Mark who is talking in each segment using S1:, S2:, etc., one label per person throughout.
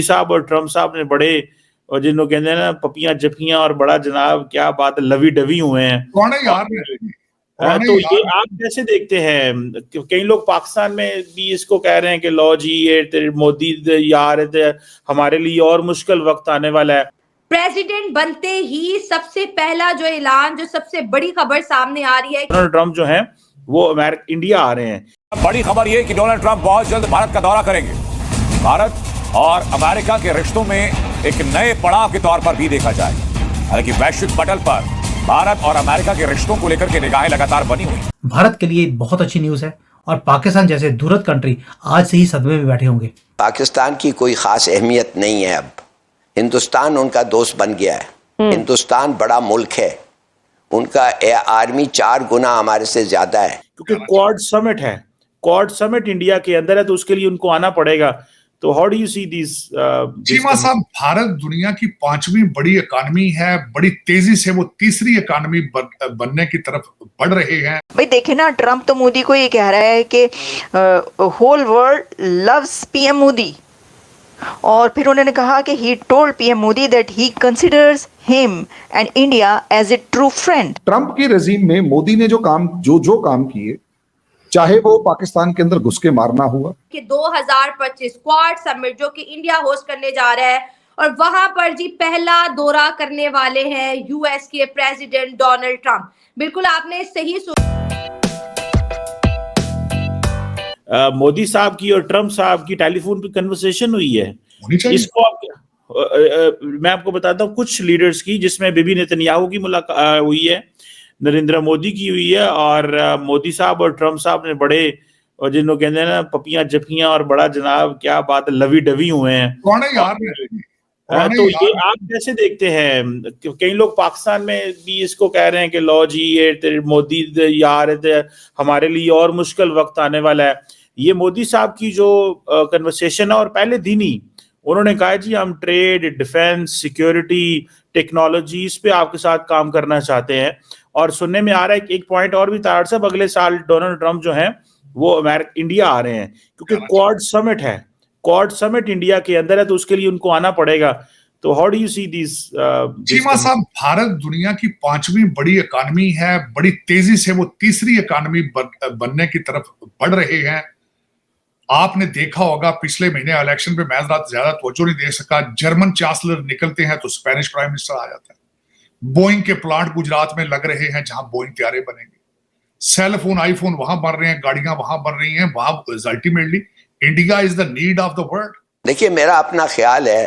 S1: साहब और ट्रम्प साहब ने बड़े, और जिनको कहते हैं ना पपियां जफियां और बड़ा जनाब, क्या बात, लवी डवी हुए हैं।
S2: कौन है यार?
S1: तो ये आप कैसे देखते हैं? कई लोग पाकिस्तान में भी इसको कह रहे हैं कि लो जी ये मोदी यार हमारे लिए और मुश्किल वक्त आने वाला है।
S3: प्रेसिडेंट बनते ही सबसे पहला जो ऐलान, जो सबसे बड़ी खबर सामने आ रही है,
S1: डोनाल्ड ट्रम्प जो हैं वो इंडिया आ रहे हैं।
S4: बड़ी खबर ये कि डोनाल्ड ट्रंप बहुत जल्द भारत का दौरा करेंगे। भारत और अमेरिका के रिश्तों में एक नए पड़ाव के तौर पर भी देखा जाए। हालांकि वैश्विक पटल पर भारत और अमेरिका के रिश्तों को लेकर के निगाहें लगातार बनी हुई।
S5: भारत के लिए बहुत अच्छी न्यूज है और पाकिस्तान जैसे दूरस्थ कंट्री आज से ही सदमे में बैठे होंगे।
S6: पाकिस्तान की कोई खास अहमियत नहीं है अब। हिंदुस्तान उनका दोस्त बन गया है। हिंदुस्तान बड़ा मुल्क है, उनका आर्मी 4 गुना हमारे से ज्यादा है।
S1: क्योंकि क्वाड समिट है, क्वाड समिट इंडिया के अंदर है, तो उसके लिए उनको आना पड़ेगा। तो how do you see this?
S2: Cheema साहब, भारत दुनिया की 5वीं बड़ी इकानमी है, बड़ी तेजी से वो तीसरी इकानमी बनने की तरफ बढ़ रहे हैं।
S7: भाई देखे ना, ट्रम्प तो मोदी को ये कह रहा है कि whole world loves PM Modi, और फिर उन्होंने कहा कि he told PM Modi that he considers him and India as a true friend.
S8: Trump की रेजिम में मोदी ने जो काम किए, चाहे वो पाकिस्तान के अंदर घुस के मारना हुआ
S3: कि 2025 क्वाड समिट जो कि इंडिया होस्ट करने जा रहा है, और वहां पर जी पहला दौरा करने वाले हैं यूएस के प्रेसिडेंट डोनाल्ड ट्रम्प। बिल्कुल आपने सही
S1: मोदी साहब की और ट्रम्प साहब की टेलीफोन पे कन्वर्सेशन हुई है। इसको मैं आपको बताता हूँ कुछ लीडर्स की, जिसमें बीबी नेतन्याहू की मुलाकात हुई है, नरेंद्र मोदी की हुई है, और मोदी साहब और ट्रम्प साहब ने बड़े, और जिनको कहते हैं ना पपियां जफियां और बड़ा जनाब, क्या बात, लवी डवी हुए हैं।
S2: कौन है यार?
S1: तो ये आप कैसे देखते हैं? कई लोग पाकिस्तान में भी इसको कह रहे हैं कि लो जी ये मोदी यार हमारे लिए और मुश्किल वक्त आने वाला है। ये मोदी साहब की जो कन्वर्सेशन है, और पहले दिन ही उन्होंने कहा जी हम ट्रेड, डिफेंस, सिक्योरिटी, टेक्नोलॉजी, इस पे आपके साथ काम करना चाहते हैं। और सुनने में आ रहा है कि एक पॉइंट और भी था साहब, अगले साल डोनाल्ड ट्रम्प जो हैं वो इंडिया आ रहे हैं, क्योंकि क्वाड समिट है, क्वाड समिट इंडिया के अंदर है, तो उसके लिए उनको आना पड़ेगा। तो how do you see this?
S2: Cheema साहब, भारत दुनिया की 5वीं बड़ी इकानमी है, बड़ी तेजी से वो तीसरी इकानमी बनने की तरफ बढ़ रहे हैं। आपने देखा होगा पिछले महीने इलेक्शन पे मैं ज्यादा तवज्जो नहीं दे सका, जर्मन चांसलर निकलते हैं तो स्पेनिश प्राइम मिनिस्टर आ जाता है। बोइंग के प्लांट गुजरात में लग रहे हैं जहां बोइंग तैयारे बनेंगे। सेल फोन, आईफोन वहां बन रहे हैं, गाड़ियां वहां बन रही हैं। वहां ultimately India is the need of the world.
S6: देखिए, मेरा अपना ख्याल है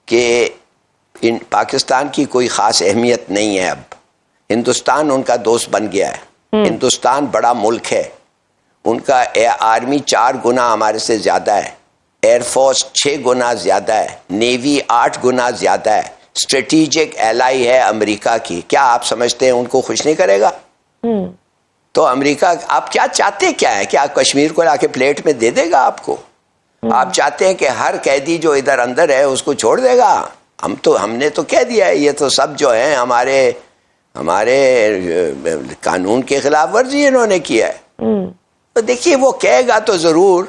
S6: कि पाकिस्तान की कोई खास अहमियत नहीं है अब। हिंदुस्तान उनका दोस्त बन गया है। हिंदुस्तान बड़ा मुल्क है, उनका आर्मी 4 गुना हमारे से ज्यादा है, एयरफोर्स 6 गुना ज्यादा है, नेवी 8 गुना ज्यादा है, स्ट्रेटेजिक एलाई है अमेरिका की। क्या आप समझते हैं उनको खुश नहीं करेगा? तो अमेरिका, आप क्या चाहते क्या है? क्या कश्मीर को लाके प्लेट में दे देगा आपको? आप चाहते हैं कि हर कैदी जो इधर अंदर है उसको छोड़ देगा? हमने तो कह दिया है, ये तो सब जो है हमारे कानून के खिलाफ वर्जी इन्होंने किया है। तो देखिए, वो कहेगा तो जरूर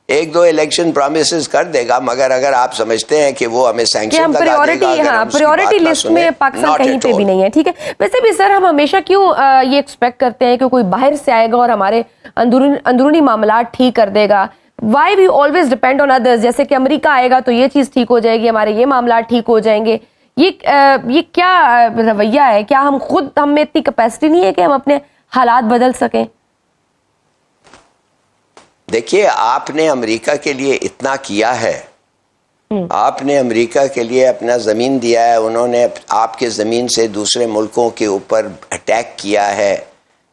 S6: 1-2 इलेक्शन प्रॉमिसेस कर देगा, मगर अगर आप समझते हैं कि वो हमें सैंक्शन
S9: प्रायोरिटी लिस्ट में पाकिस्तान कहीं पे भी नहीं है, ठीक है। वैसे भी सर, हम हमेशा क्यों ये एक्सपेक्ट करते हैं कि कोई बाहर से आएगा और हमारे अंदरूनी मामला ठीक कर देगा? Why we always depend on others? जैसे कि अमेरिका आएगा तो ये चीज ठीक हो जाएगी, हमारे ये मामला ठीक हो जाएंगे। ये क्या रवैया है? क्या हम में इतनी कैपेसिटी नहीं है कि हम अपने हालात बदल सकें?
S6: देखिए, आपने अमेरिका के लिए इतना किया है, आपने अमेरिका के लिए अपना ज़मीन दिया है, उन्होंने आपके ज़मीन से दूसरे मुल्कों के ऊपर अटैक किया है,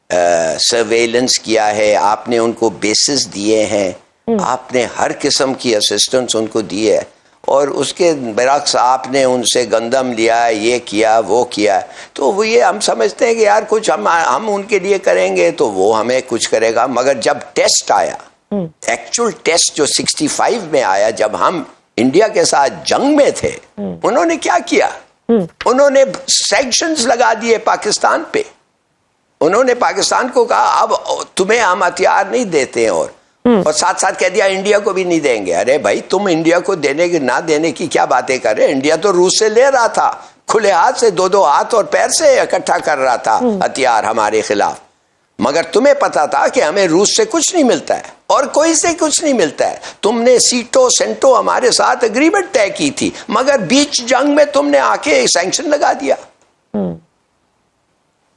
S6: सर्वेलेंस किया है, आपने उनको बेसिस दिए हैं, आपने हर किस्म की असिस्टेंस उनको दी है, और उसके बरक्स आपने उनसे गंदम लिया, ये किया वो किया। तो वो ये हम समझते हैं कि यार कुछ हम उनके लिए करेंगे तो वो हमें कुछ करेगा। मगर जब टेस्ट आया, एक्चुअल टेस्ट जो 65 में आया, जब हम इंडिया के साथ जंग में थे, उन्होंने क्या किया? उन्होंने सैंक्शंस लगा दिए पाकिस्तान पे। उन्होंने पाकिस्तान को कहा अब तुम्हें हम हथियार नहीं देते हैं, और साथ साथ कह दिया इंडिया को भी नहीं देंगे। अरे भाई, तुम इंडिया को देने की ना देने की क्या बातें कर रहे? इंडिया तो रूस से ले रहा था, खुले हाथ से, दो हाथ और पैर से इकट्ठा कर रहा था हथियार हमारे खिलाफ। मगर तुम्हें पता था कि हमें रूस से कुछ नहीं मिलता है और कोई से कुछ नहीं मिलता है। तुमने सीटो सेंटो हमारे साथ एग्रीमेंट तय की थी, मगर बीच जंग में तुमने आके सैंक्शन लगा दिया।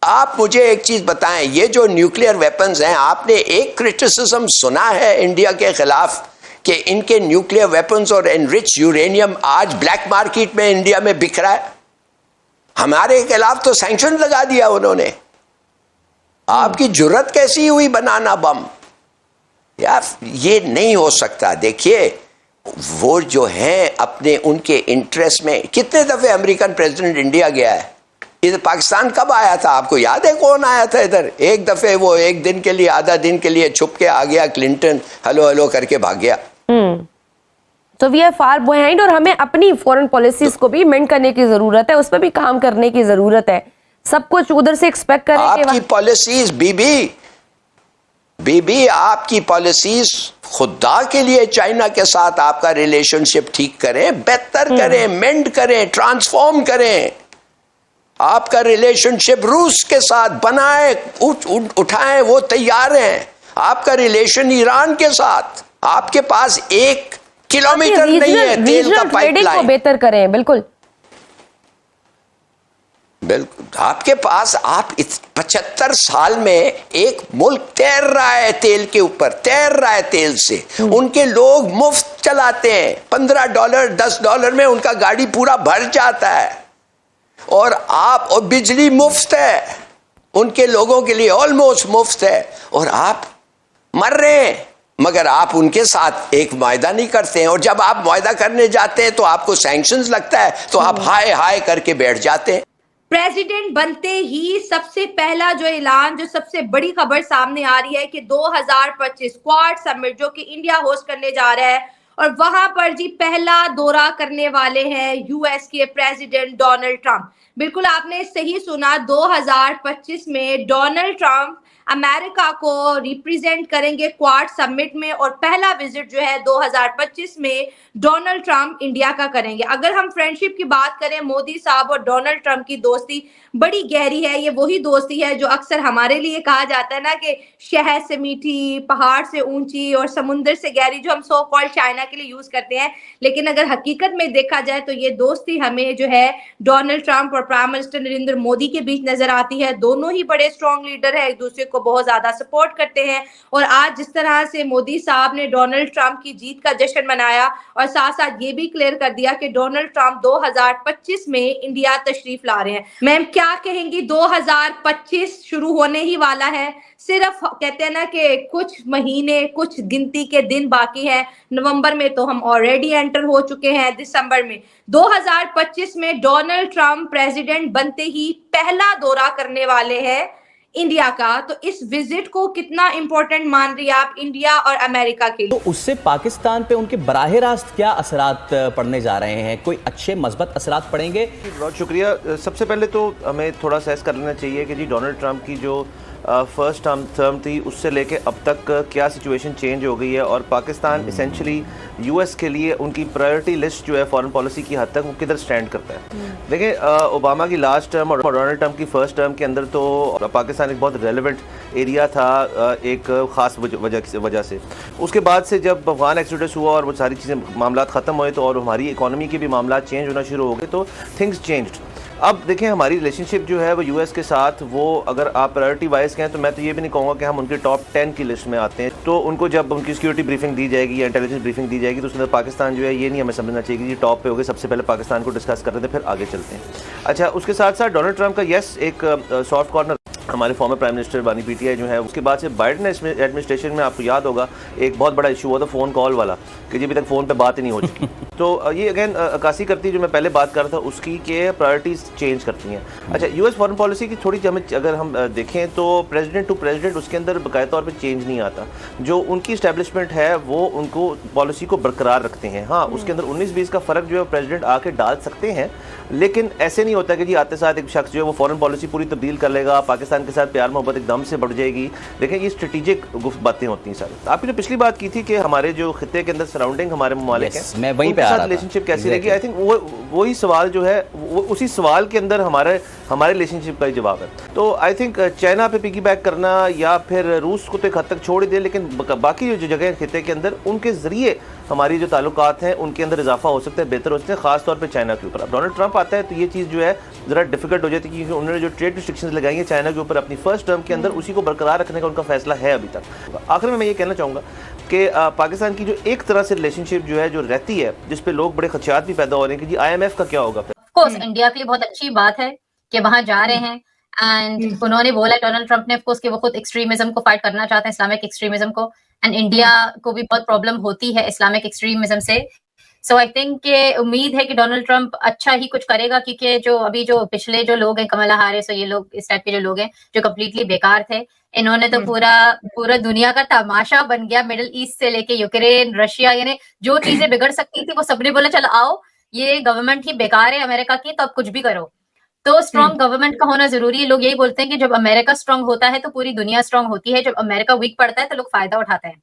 S6: आप मुझे एक चीज बताएं, ये जो न्यूक्लियर वेपन्स हैं, आपने एक क्रिटिसिज्म सुना है इंडिया के खिलाफ कि इनके न्यूक्लियर वेपन्स और एनरिच यूरेनियम आज ब्लैक मार्केट में इंडिया में बिक रहा है? हमारे खिलाफ तो सैंक्शन लगा दिया उन्होंने। आपकी जुर्रत कैसी हुई बनाना बम? यार ये नहीं हो सकता। देखिए, वो जो हैं अपने उनके इंटरेस्ट में, कितने दफे अमेरिकन प्रेसिडेंट इंडिया गया है? इधर पाकिस्तान कब आया था? आपको याद है कौन आया था इधर? एक दफे वो एक दिन के लिए, आधा दिन के लिए छुप के आ गया, क्लिंटन हेलो हेलो करके भाग गया।
S9: तो वी आर फार बिहाइंड और हमें अपनी फॉरेन पॉलिसीज को भी मेंटेन करने की जरूरत है, उस पर भी काम करने की जरूरत है। सब कुछ उधर से एक्सपेक्ट करें।
S6: आपकी पॉलिसीज बीबी आपकी पॉलिसीज खुदा के लिए चाइना के साथ आपका रिलेशनशिप ठीक करें, बेहतर करें, मेंड करें, ट्रांसफॉर्म करें। आपका रिलेशनशिप रूस के साथ बनाए, उठाएं, वो तैयार हैं। आपका रिलेशन ईरान के साथ, आपके पास 1 किलोमीटर नहीं है तेल का पाइपलाइन
S9: को बेहतर करें। बिल्कुल
S6: बिल्कुल, आपके पास, आप 75 साल में एक मुल्क तैर रहा है तेल के ऊपर, तैर रहा है तेल से। उनके लोग मुफ्त चलाते हैं, $15 $10 में उनका गाड़ी पूरा भर जाता है। और आप, और बिजली मुफ्त है उनके लोगों के लिए, ऑलमोस्ट मुफ्त है। और आप मर रहे हैं, मगर आप उनके साथ एक मुआहदा नहीं करते हैं। और जब आप मुआहदा करने जाते हैं तो आपको सैंक्शंस लगता है, तो आप हाय हाय करके बैठ जाते हैं।
S3: प्रेसिडेंट बनते ही सबसे पहला जो ऐलान, जो सबसे बड़ी खबर सामने आ रही है कि 2025 क्वाड समिट जो कि इंडिया होस्ट करने जा रहा है, और वहां पर जी पहला दौरा करने वाले हैं यूएस के प्रेसिडेंट डोनाल्ड ट्रंप। बिल्कुल आपने सही सुना, 2025 में डोनाल्ड ट्रंप अमेरिका को रिप्रेजेंट करेंगे क्वाड समिट में, और पहला विजिट जो है 2025 में डोनाल्ड ट्रंप इंडिया का करेंगे। अगर हम फ्रेंडशिप की बात करें, मोदी साहब और डोनाल्ड ट्रंप की दोस्ती बड़ी गहरी है। ये वही दोस्ती है जो अक्सर हमारे लिए कहा जाता है ना कि शहद से मीठी, पहाड़ से ऊंची और समुंदर से गहरी, जो हम सो कॉल्ड चाइना के लिए यूज करते हैं। लेकिन अगर हकीकत में देखा जाए तो ये दोस्ती हमें जो है डोनाल्ड ट्रंप और प्राइम मिनिस्टर नरेंद्र मोदी के बीच नजर आती है। दोनों ही बड़े स्ट्रॉन्ग लीडर है, एक दूसरे को बहुत ज्यादा सपोर्ट करते हैं। और आज जिस तरह से मोदी साहब ने डोनाल्ड ट्रंप की जीत का जश्न मनाया, और साथ साथ ये भी क्लियर कर दिया कि डोनाल्ड ट्रंप 2025 में इंडिया तशरीफ ला रहे हैं। मैम क्या कहेंगी, 2025 शुरू होने ही वाला है, सिर्फ कहते हैं ना कि कुछ महीने, कुछ गिनती के दिन बाकी है। नवंबर में तो हम ऑलरेडी एंटर हो चुके हैं, दिसंबर में। 2025 में डोनाल्ड ट्रंप प्रेसिडेंट बनते ही पहला दौरा करने वाले हैं इंडिया का। तो इस विजिट को कितना इंपॉर्टेंट मान रही है आप इंडिया और अमेरिका के लिए?
S10: तो उससे पाकिस्तान पे उनके बराह रास्त क्या असरात पड़ने जा रहे हैं? कोई अच्छे मजबूत असरात पड़ेंगे?
S11: बहुत शुक्रिया। सबसे पहले तो हमें थोड़ा सहस कर लेना चाहिए कि जी डोनाल्ड ट्रंप की जो फर्स्ट टर्म थी, उससे लेके अब तक क्या सिचुएशन चेंज हो गई है, और पाकिस्तान इसेंशली यूएस के लिए उनकी प्रायोरिटी लिस्ट जो है फॉरेन पॉलिसी की हद तक वो किधर स्टैंड करता है। देखिए, ओबामा की लास्ट टर्म और डोनाल्ड ट्रंप की फर्स्ट टर्म के अंदर तो पाकिस्तान एक बहुत रेलेवेंट एरिया था एक ख़ास वजह से। उसके बाद से जब अफगान एक्सोडस हुआ और वो सारी चीज़ें मामला ख़त्म हुए, तो और हमारी इकॉनमी के भी मामला चेंज होना शुरू हो गए, तो थिंग्स चेंज्ड। अब देखें, हमारी रिलेशनशिप जो है वो यूएस के साथ, वो अगर आप प्रायोरिटी वाइज कहें तो मैं तो ये भी नहीं कहूँगा कि हम उनकी टॉप 10 की लिस्ट में आते हैं। तो उनको जब उनकी सिक्योरिटी ब्रीफिंग दी जाएगी या इंटेलिजेंस ब्रीफिंग दी जाएगी, तो उसके अंदर पाकिस्तान जो है ये नहीं हमें समझना चाहिए कि ये टॉप पे हो गए, सबसे पहले पाकिस्तान को डिस्कस कर रहे थे, फिर आगे चलते हैं। अच्छा, उसके साथ साथ डोनाल्ड ट्रंप का येस एक सॉफ्ट कॉर्नर हमारे फॉर्मर प्राइम मिनिस्टर बानी पीटीआई जो है, उसके बाद से बाइडेन एडमिनिस्ट्रेशन में आपको याद होगा एक बहुत बड़ा इशू हुआ था फ़ोन कॉल वाला, कि जी अभी तक फ़ोन पे बात ही नहीं हो चुकी। तो ये अगेन अक्कासी करती है जो मैं पहले बात कर रहा था उसकी, कि प्रायोरिटीज़ चेंज करती हैं। अच्छा, यूएस फॉरेन पॉलिसी की थोड़ी हमें अगर हम देखें तो प्रेसिडेंट टू प्रेसिडेंट उसके अंदर बाकायदा तौर पे चेंज नहीं आता। जो उनकी इस्टेब्लिशमेंट है वो उनको पॉलिसी को बरकरार रखते हैं। हाँ, उसके अंदर 19-20 का फ़र्क जो है प्रेसिडेंट आके डाल सकते हैं, लेकिन ऐसे नहीं होता कि जी आते साथ एक शख्स जो है वो फॉरेन पॉलिसी पूरी तब्दील कर लेगा, पाकिस्तान पाकिस्तान के साथ प्यार मोहब्बत एकदम से बढ़ जाएगी। देखें ये स्ट्रेटेजिक बातें होती हैं सारी। आपकी जो पिछली बात की थी कि हमारे जो खित्ते के अंदर सराउंडिंग हमारे ममालिक हैं,
S10: मैं वहीं पे आ रहा था,
S11: रिलेशनशिप कैसी रहेगी। आई थिंक वही सवाल जो है उसी सवाल के अंदर हमारे रिलेशनशिप का ही जवाब है। तो आई थिंक चाइना पे पिगी बैक करना या फिर रूस को तो एक हद तक छोड़ ही दे, लेकिन बाकी जो जगह खित्ते के अंदर उनके जरिए हमारी जो ताल्लुकात हैं उनके अंदर इजाफा हो सकता है, बेहतर हो सकता है, खास तौर पे चाइना के ऊपर। अब डोनाल्ड ट्रंप आता है तो ये चीज़ जो है ज़रा डिफिकल्ट हो जाती है, क्योंकि उन्होंने जो ट्रेड रिस्ट्रिक्शंस लगाई हैं चाइना के ऊपर अपनी फर्स्ट टर्म के अंदर, उसी को बरकरार रखने का उनका फैसला है अभी तक। आखिर में मैं ये कहना चाहूँगा कि पाकिस्तान की जो एक तरह से रिलेशनशिप जो है जो रहती है, जिस पे लोग बड़े खदशात भी पैदा हो रहे हैं कि जी IMF का क्या होगा।
S12: ऑफ कोर्स इंडिया के लिए बहुत अच्छी बात है कि वहां जा रहे हैं, एंड उन्होंने बोला डोनाल्ड ट्रंप ने ऑफ कोर्स कि वो खुद एक्सट्रीमिज्म को फाइट करना चाहते हैं, इस्लामिक एक्सट्रीमिज्म को, एंड इंडिया को भी बहुत प्रॉब्लम होती है इस्लामिक एक्सट्रीमिज्म से। सो आई थिंक के उम्मीद है कि डोनाल्ड ट्रंप अच्छा ही कुछ करेगा, क्योंकि जो अभी जो पिछले जो लोग हैं कमला हारिस और ये लोग इस टाइप के जो लोग हैं जो कम्प्लीटली बेकार थे, इन्होंने तो पूरा दुनिया का तमाशा बन गया, मिडिल ईस्ट से लेके यूक्रेन, रशिया, यानी जो चीजें बिगड़ सकती थी वो सबने बोला चलो आओ, ये गवर्नमेंट ही बेकार है अमेरिका की, तो अब कुछ भी करो। तो स्ट्रॉन्ग गवर्नमेंट का होना जरूरी है। लोग यही बोलते हैं कि जब अमेरिका स्ट्रॉन्ग होता है तो पूरी दुनिया स्ट्रॉन्ग होती है, जब अमेरिका वीक पड़ता है तो लोग फायदा उठाते हैं।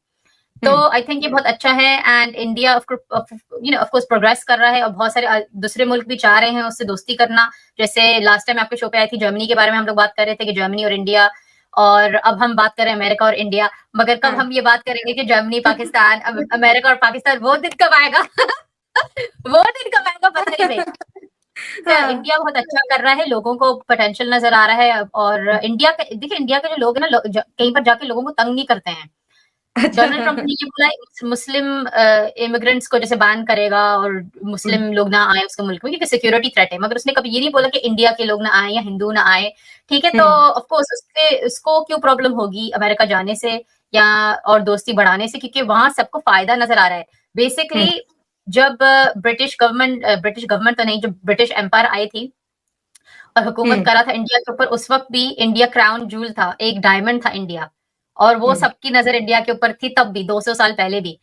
S12: तो आई थिंक ये बहुत अच्छा है, and India of course progress कर रहा है, और बहुत सारे दूसरे मुल्क भी चाह रहे हैं उससे दोस्ती करना। जैसे लास्ट टाइम आपके शो पे आई थी जर्मनी के बारे में हम लोग बात कर रहे थे कि जर्मनी और इंडिया, और अब हम बात कर रहे हैं अमेरिका और इंडिया। मगर कब हम ये बात करेंगे कि जर्मनी पाकिस्तान, अमेरिका और पाकिस्तान, वो दिन कब आएगा वो दिन कब आएगा पता नहीं भाई। तो इंडिया बहुत अच्छा कर रहा है, लोगों को पोटेंशियल नजर आ रहा है, और इंडिया के देखिए इंडिया के जो लोग हैं ना, कहीं पर जाके लोगों को तंग नहीं करते हैं। डोनाल्ड ट्रंप ने ये बोला मुस्लिम इमिग्रेंट्स को जैसे बैन करेगा और मुस्लिम लोग ना आए उसके मुल्क में, क्योंकि सिक्योरिटी थ्रेट है, मगर उसने कभी ये नहीं बोला कि इंडिया के लोग ना आए या हिंदू ना आए। ठीक है, तो ऑफ कोर्स उसको क्यों प्रॉब्लम होगी अमेरिका जाने से या और दोस्ती बढ़ाने से, क्योंकि वहां सबको फायदा नजर आ रहा है। बेसिकली जब ब्रिटिश गवर्नमेंट तो नहीं, जब ब्रिटिश एम्पायर आई थी और हुकूमत करा था इंडिया के ऊपर, उस वक्त भी इंडिया क्राउन जूल था, एक डायमंड था इंडिया, और वो सबकी नजर इंडिया के ऊपर थी, तब भी 200 साल पहले भी,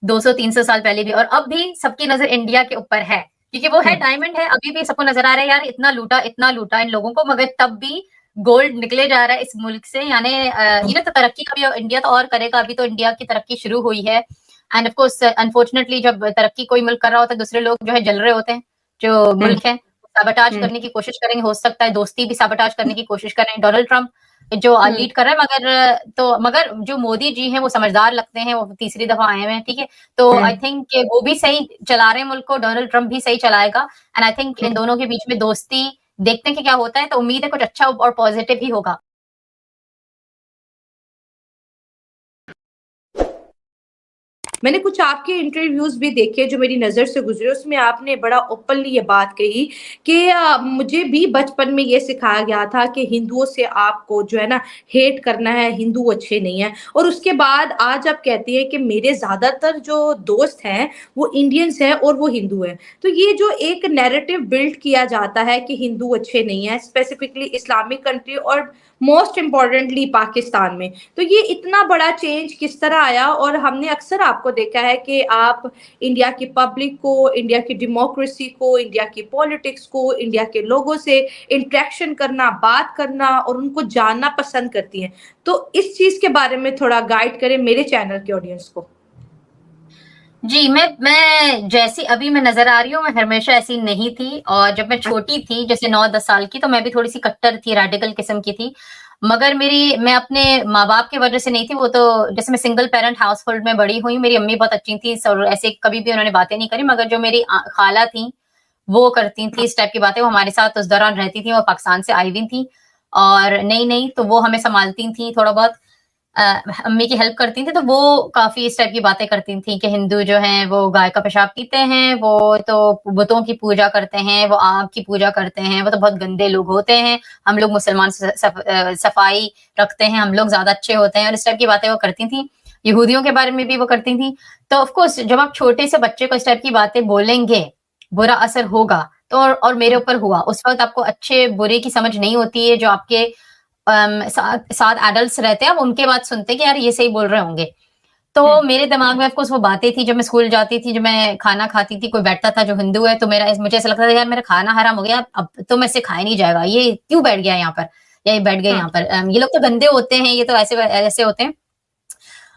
S12: 200-300 साल पहले भी, और अब भी सबकी नजर इंडिया के ऊपर है, क्योंकि वो है डायमंड है। अभी भी सबको नजर आ रहा है यार इतना लूटा इन लोगों को, मगर तब भी गोल्ड निकले जा रहा है इस मुल्क से। यानी ये तो तरक्की का भी इंडिया तो और करेगा, अभी तो इंडिया की तरक्की शुरू हुई है। एंड ऑफ कोर्स अनफॉर्चुनेटली जब तरक्की कोई मुल्क कर रहा होता है, दूसरे लोग जो है जल रहे होते हैं, जो मुल्क है साबोटाज करने की कोशिश करेंगे, हो सकता है दोस्ती भी साबोटाज करने की कोशिश कर रहे हैं डोनाल्ड ट्रंप जो लीड कर रहा है। मगर जो मोदी जी हैं वो समझदार लगते हैं, वो तीसरी दफा आए हुए हैं, ठीक है, तो आई थिंक वो भी सही चला रहे हैं मुल्क को, डोनाल्ड ट्रंप भी सही चलाएगा, एंड आई थिंक इन दोनों के बीच में दोस्ती देखते हैं कि क्या होता है, तो उम्मीद है कुछ अच्छा और पॉजिटिव ही होगा।
S3: मैंने कुछ आपके इंटरव्यूज भी देखे जो मेरी नजर से गुजरे, उसमें आपने बड़ा ओपनली ये बात कही कि मुझे भी बचपन में ये सिखाया गया था कि हिंदुओं से आपको जो है ना हेट करना है, हिंदू अच्छे नहीं है, और उसके बाद आज आप कहती हैं कि मेरे ज्यादातर जो दोस्त हैं वो इंडियंस हैं और वो हिंदू हैं। तो ये जो एक नैरेटिव बिल्ड किया जाता है कि हिंदू अच्छे नहीं है, स्पेसिफिकली इस्लामिक कंट्री और मोस्ट इम्पॉर्टेंटली पाकिस्तान में, तो ये इतना बड़ा चेंज किस तरह आया? और हमने अक्सर आपको देखा है कि आप इंडिया की पब्लिक को, इंडिया की डेमोक्रेसी को, इंडिया की पॉलिटिक्स को, इंडिया के लोगों से इंटरेक्शन करना, बात करना और उनको जानना पसंद करती हैं। तो इस चीज के बारे में थोड़ा गाइड करें मेरे चैनल के ऑडियंस को।
S12: जी, मैं जैसी अभी मैं नजर आ रही हूँ, मैं हमेशा ऐसी नहीं थी, और जब मैं छोटी थी जैसे 9-10 साल की, तो मैं भी थोड़ी सी कट्टर थी, रेडिकल किस्म की थी, मगर मैं अपने माँ बाप की वजह से नहीं थी। वो तो जैसे मैं सिंगल पेरेंट हाउस होल्ड में बड़ी हुई, मेरी अम्मी बहुत अच्छी थी और ऐसे कभी भी उन्होंने बातें नहीं करी, मगर जो मेरी खाला थी वो करती थी इस टाइप की बातें। वो हमारे साथ उस दौरान रहती थी, वो पाकिस्तान से आई हुई थी और नहीं तो वो हमें संभालती थी, थोड़ा बहुत अम्मी की हेल्प करती थी, तो वो काफी इस टाइप की बातें करती थी कि हिंदू जो हैं वो गाय का पेशाब पीते हैं, वो तो बुतों की पूजा करते हैं, वो आग की पूजा करते हैं, वो तो बहुत गंदे लोग होते हैं, हम लोग मुसलमान सफाई रखते हैं, हम लोग ज्यादा अच्छे होते हैं, और इस टाइप की बातें वो करती थी। यहूदियों के बारे में भी वो करती थी। तो ऑफकोर्स जब आप छोटे से बच्चे को इस टाइप की बातें बोलेंगे बुरा असर होगा, तो और मेरे ऊपर हुआ। उस वक्त आपको अच्छे बुरे की समझ नहीं होती है, जो आपके साथ एडल्ट्स रहते हैं, आप उनके बात सुनते हैं कि यार ये सही बोल रहे होंगे। तो मेरे दिमाग में ऑफकोर्स वो बातें थी। जब मैं स्कूल जाती थी, जब मैं खाना खाती थी, कोई बैठता था जो हिंदू है, तो मुझे ऐसा लगता था यार मेरा खाना हराम हो गया, अब तो मैं इसे खाया नहीं जाएगा, ये क्यों बैठ गया यहाँ पर, या ये बैठ गए यहाँ पर। ये लोग तो गंदे होते हैं, ये तो ऐसे होते हैं।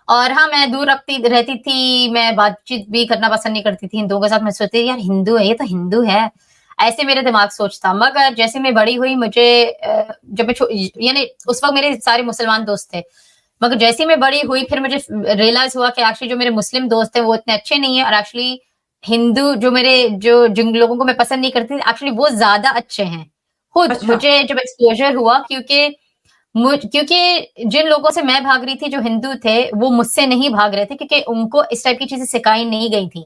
S12: और हाँ, मैं दूर रहती थी, मैं बातचीत भी करना पसंद नहीं करती थी हिंदुओं के साथ। मैं सोचती थी यार हिंदू है, ये तो हिंदू है, ऐसे मेरे दिमाग सोचता। मगर जैसे मैं बड़ी हुई, मुझे जब मैं यानी उस वक्त मेरे सारे मुसलमान दोस्त थे, मगर जैसे मैं बड़ी हुई फिर मुझे रियलाइज हुआ कि एक्चुअली जो मेरे मुस्लिम दोस्त हैं वो इतने अच्छे नहीं है, और एक्चुअली हिंदू जिन लोगों को मैं पसंद नहीं करती एक्चुअली वो ज्यादा अच्छे हैं खुद।
S3: अच्छा।
S12: मुझे जब एक्सपोजर हुआ, क्योंकि जिन लोगों से मैं भाग रही थी जो हिंदू थे, वो मुझसे नहीं भाग रहे थे, क्योंकि उनको इस टाइप की चीजें सिखाई नहीं गई थी।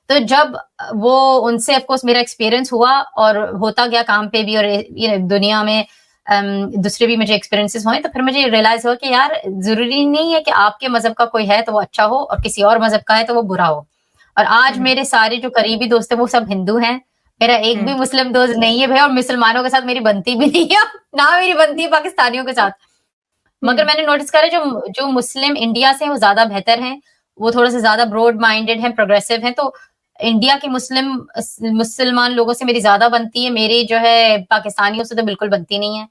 S12: तो जब वो उनसे ऑफकोर्स मेरा एक्सपीरियंस हुआ और होता गया काम पे भी, और दुनिया में दूसरे भी मुझे एक्सपीरियंसेस हुए, तो फिर मुझे रियलाइज हुआ कि यार जरूरी नहीं है कि आपके मजहब का कोई है तो वो अच्छा हो और किसी और मजहब का है तो वो बुरा हो। और आज मेरे सारे जो करीबी दोस्त हैं वो सब हिंदू हैं, मेरा एक भी मुस्लिम दोस्त नहीं है भाई, और मुसलमानों के साथ मेरी बनती भी नहीं है, ना मेरी बनती है पाकिस्तानियों के साथ। मगर मैंने नोटिस करा जो मुस्लिम इंडिया से वो ज्यादा बेहतर हैं, वो थोड़ा सा ज्यादा ब्रॉड माइंडेड हैं, प्रोग्रेसिव हैं। तो इंडिया के मुसलमान लोगों से मेरी ज्यादा बनती है, मेरी जो है पाकिस्तानियों से तो बिल्कुल बनती नहीं है।